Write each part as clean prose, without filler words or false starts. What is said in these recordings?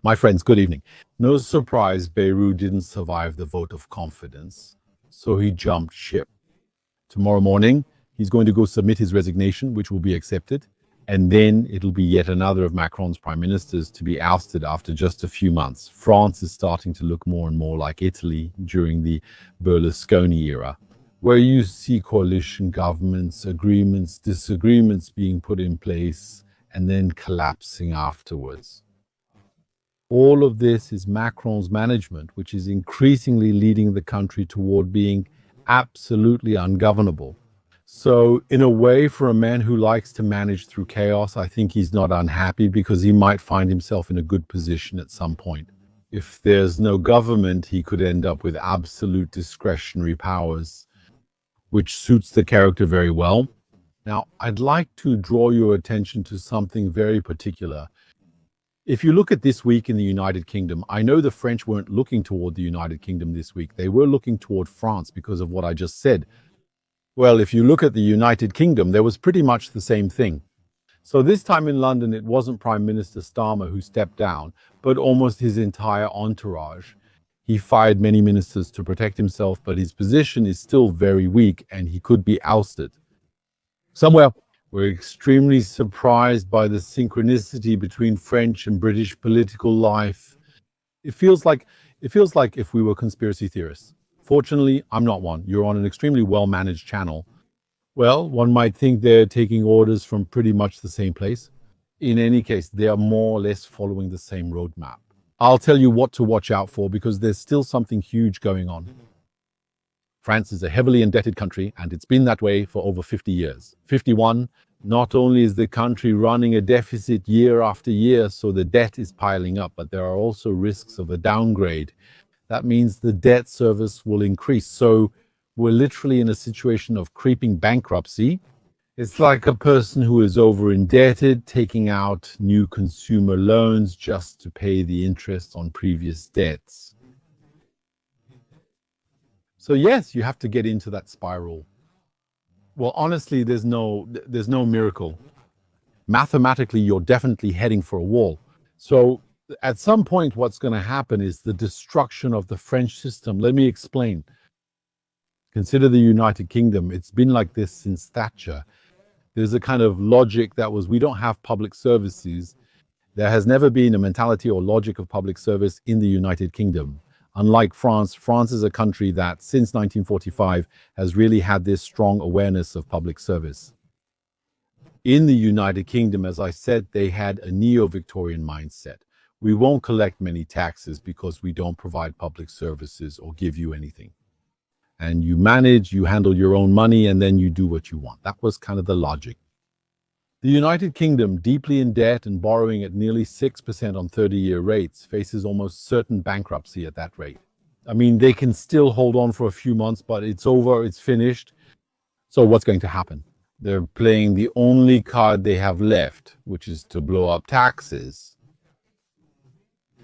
My friends, good evening. No surprise, Bayrou didn't survive the vote of confidence, so he jumped ship. Tomorrow morning, he's going to go submit his resignation, which will be accepted, and then it'll be yet another of Macron's prime ministers to be ousted after just a few months. France is starting to look more and more like Italy during the Berlusconi era, where you see coalition governments, agreements, disagreements being put in place, and then collapsing afterwards. All of this is Macron's management, which is increasingly leading the country toward being absolutely ungovernable. So, in a way, for a man who likes to manage through chaos, I think he's not unhappy because he might find himself in a good position at some point. If there's no government, he could end up with absolute discretionary powers, which suits the character very well. Now, I'd like to draw your attention to something very particular. If you look at this week in the United Kingdom, I know the French weren't looking toward the United Kingdom this week. They were looking toward France because of what I just said. Well, if you look at the United Kingdom, there was pretty much the same thing. So this time in London, it wasn't Prime Minister Starmer who stepped down, but almost his entire entourage. He fired many ministers to protect himself, but his position is still very weak and he could be ousted. Somewhere, we're extremely surprised by the synchronicity between French and British political life. It feels like if we were conspiracy theorists. Fortunately, I'm not one. You're on an extremely well-managed channel. Well, one might think they're taking orders from pretty much the same place. In any case, they are more or less following the same roadmap. I'll tell you what to watch out for because there's still something huge going on. France is a heavily indebted country, and it's been that way for over 50 years. 51, not only is the country running a deficit year after year, so the debt is piling up, but there are also risks of a downgrade. That means the debt service will increase. So we're literally in a situation of creeping bankruptcy. It's like a person who is over indebted, taking out new consumer loans just to pay the interest on previous debts. So yes, you have to get into that spiral. Well, honestly, there's no miracle. Mathematically, you're definitely heading for a wall. So at some point, what's going to happen is the destruction of the French system. Let me explain. Consider the United Kingdom. It's been like this since Thatcher. There's a kind of logic that was, we don't have public services. There has never been a mentality or logic of public service in the United Kingdom. Unlike France, France is a country that since 1945 has really had this strong awareness of public service. In the United Kingdom, as I said, they had a neo-Victorian mindset. We won't collect many taxes because we don't provide public services or give you anything. And you manage, you handle your own money, and then you do what you want. That was kind of the logic. The United Kingdom, deeply in debt and borrowing at nearly 6% on 30-year rates, faces almost certain bankruptcy at that rate. I mean, they can still hold on for a few months, but it's over, it's finished. So what's going to happen? They're playing the only card they have left, which is to blow up taxes.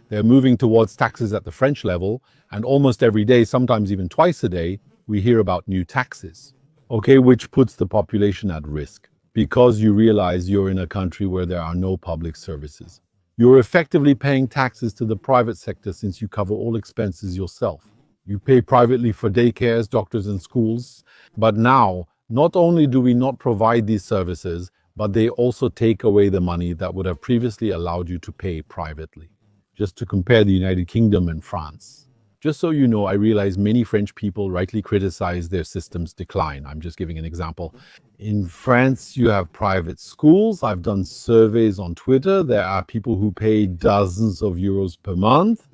They're moving towards taxes at the French level, and almost every day, sometimes even twice a day, we hear about new taxes, which puts the population at risk. Because you realize you're in a country where there are no public services. You're effectively paying taxes to the private sector since you cover all expenses yourself. You pay privately for daycares, doctors, and schools. But now, not only do we not provide these services, but they also take away the money that would have previously allowed you to pay privately. Just to compare the United Kingdom and France. Just so you know, I realize many French people rightly criticize their system's decline. I'm just giving an example. In France, you have private schools. I've done surveys on Twitter. There are people who pay dozens of euros per month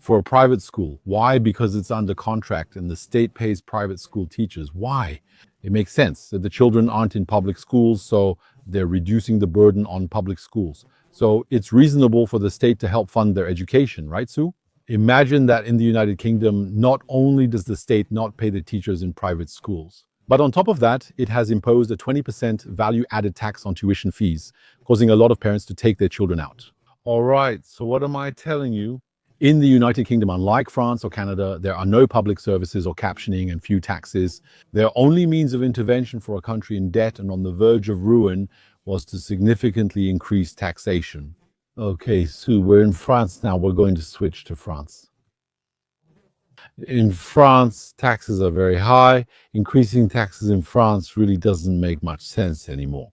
for a private school. Why? Because it's under contract and the state pays private school teachers. Why? It makes sense that the children aren't in public schools, so they're reducing the burden on public schools. So it's reasonable for the state to help fund their education, right, Sue? Imagine that in the United Kingdom, not only does the state not pay the teachers in private schools, but on top of that, it has imposed a 20% value-added tax on tuition fees, causing a lot of parents to take their children out. All right, so what am I telling you? In the United Kingdom, unlike France or Canada, there are no public services or captioning and few taxes. Their only means of intervention for a country in debt and on the verge of ruin was to significantly increase taxation. Okay, Sue, we're in France now. We're going to switch to France. In France, taxes are very high. Increasing taxes in France really doesn't make much sense anymore.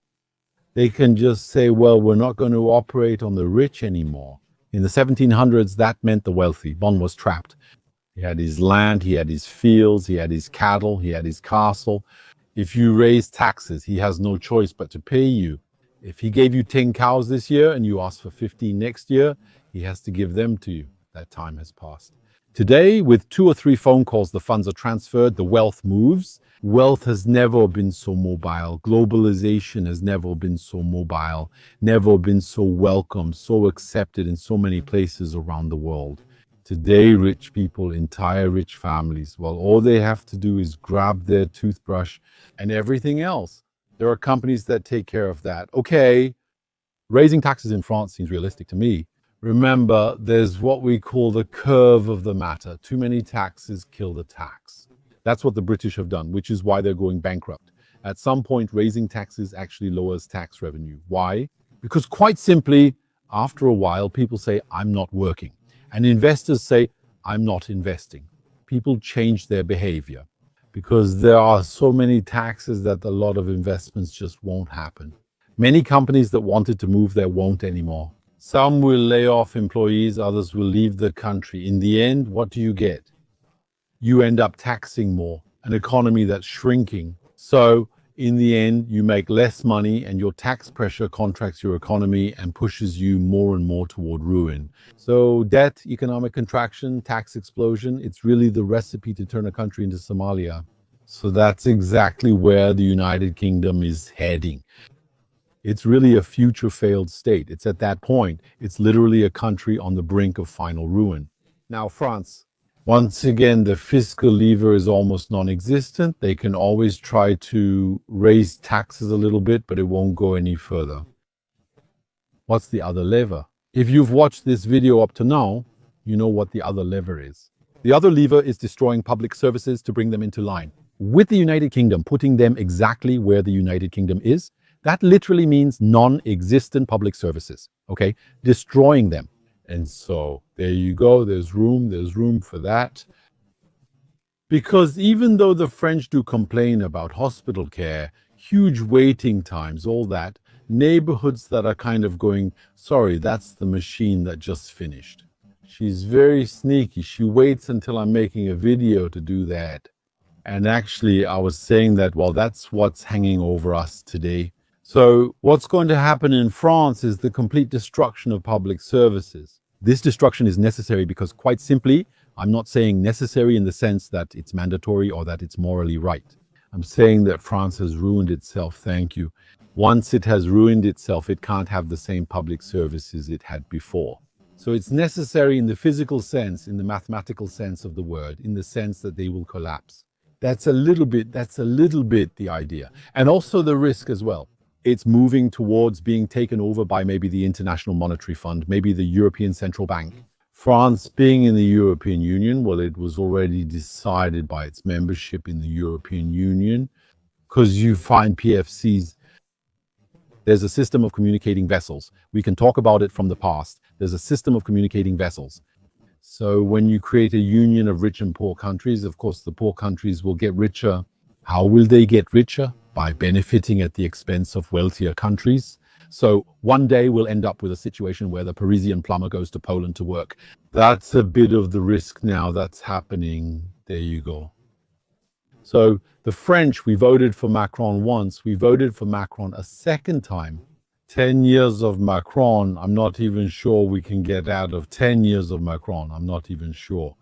They can just say, well, we're not going to operate on the rich anymore. In the 1700s, that meant the wealthy. One was trapped. He had his land, he had his fields, he had his cattle, he had his castle. If you raise taxes, he has no choice but to pay you. If he gave you 10 cows this year and you ask for 15 next year, he has to give them to you. That time has passed. Today, with 2 or 3 phone calls, the funds are transferred, the wealth moves. Wealth has never been so mobile. Globalization has never been so mobile, never been so welcome, so accepted in so many places around the world. Today, rich people, entire rich families, well, all they have to do is grab their toothbrush and everything else. There are companies that take care of that. Okay, raising taxes in France seems realistic to me. Remember, there's what we call the curve of the matter. Too many taxes kill the tax. That's what the British have done, which is why they're going bankrupt. At some point, raising taxes actually lowers tax revenue. Why? Because quite simply, after a while, people say, I'm not working. And investors say, I'm not investing. People change their behavior because there are so many taxes that a lot of investments just won't happen. Many companies that wanted to move there won't anymore. Some will lay off employees, others will leave the country. In the end, what do you get? You end up taxing more, an economy that's shrinking. So in the end, you make less money and your tax pressure contracts your economy and pushes you more and more toward ruin. So debt, economic contraction, tax explosion, it's really the recipe to turn a country into Somalia. So that's exactly where the United Kingdom is heading. It's really a future failed state. It's at that point, it's literally a country on the brink of final ruin. Now, France. Once again, the fiscal lever is almost non-existent. They can always try to raise taxes a little bit, but it won't go any further. What's the other lever? If you've watched this video up to now, you know what the other lever is. The other lever is destroying public services to bring them into line. With the United Kingdom, putting them exactly where the United Kingdom is, that literally means non-existent public services, okay? Destroying them. And so there you go, there's room for that. Because even though the French do complain about hospital care, huge waiting times, all that, neighborhoods that are kind of going, sorry, that's the machine that just finished. She's very sneaky. She waits until I'm making a video to do that. And actually, I was saying that, well, that's what's hanging over us today. So what's going to happen in France is the complete destruction of public services. This destruction is necessary because, quite simply, I'm not saying necessary in the sense that it's mandatory or that it's morally right. I'm saying that France has ruined itself, thank you. Once it has ruined itself, it can't have the same public services it had before. So it's necessary in the physical sense, in the mathematical sense of the word, in the sense that they will collapse. That's a little bit the idea. And also the risk as well. It's moving towards being taken over by maybe the International Monetary Fund, maybe the European Central Bank. France being in the European Union, well, it was already decided by its membership in the European Union, because you find PFCs, there's a system of communicating vessels. We can talk about it from the past. There's a system of communicating vessels. So when you create a union of rich and poor countries, of course, the poor countries will get richer. How will they get richer? By benefiting at the expense of wealthier countries. So one day we'll end up with a situation where the Parisian plumber goes to Poland to work. That's a bit of the risk now that's happening. There you go. So the French, we voted for Macron once. We voted for Macron a second time. 10 years of Macron, I'm not even sure we can get out of 10 years of Macron. I'm not even sure.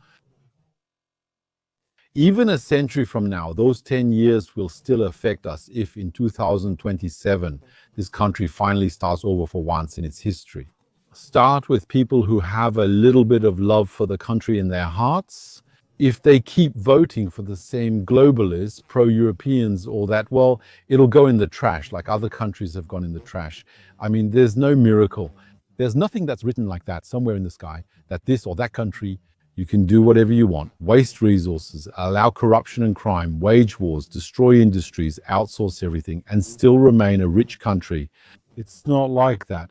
Even a century from now, those 10 years will still affect us if in 2027, this country finally starts over for once in its history. Start with people who have a little bit of love for the country in their hearts. If they keep voting for the same globalists, pro-Europeans, all that, well, it'll go in the trash like other countries have gone in the trash. I mean, there's no miracle. There's nothing that's written like that somewhere in the sky, that this or that country, you can do whatever you want, waste resources, allow corruption and crime, wage wars, destroy industries, outsource everything, and still remain a rich country. It's not like that.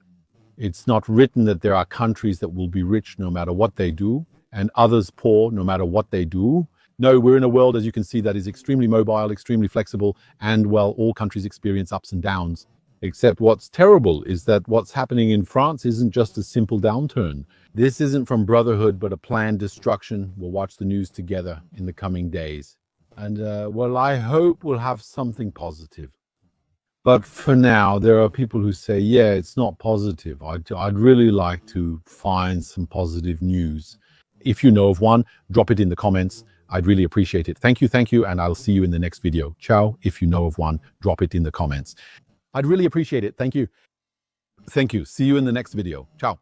It's not written that there are countries that will be rich no matter what they do, and others poor no matter what they do. No, we're in a world, as you can see, that is extremely mobile, extremely flexible, and well, all countries experience ups and downs. Except what's terrible is that what's happening in France isn't just a simple downturn. This isn't from brotherhood, but a planned destruction. We'll watch the news together in the coming days. And well, I hope we'll have something positive. But for now, there are people who say, yeah, it's not positive. I'd really like to find some positive news. If you know of one, drop it in the comments. I'd really appreciate it. Thank you, and I'll see you in the next video. Ciao. If you know of one, drop it in the comments. I'd really appreciate it. Thank you. See you in the next video. Ciao.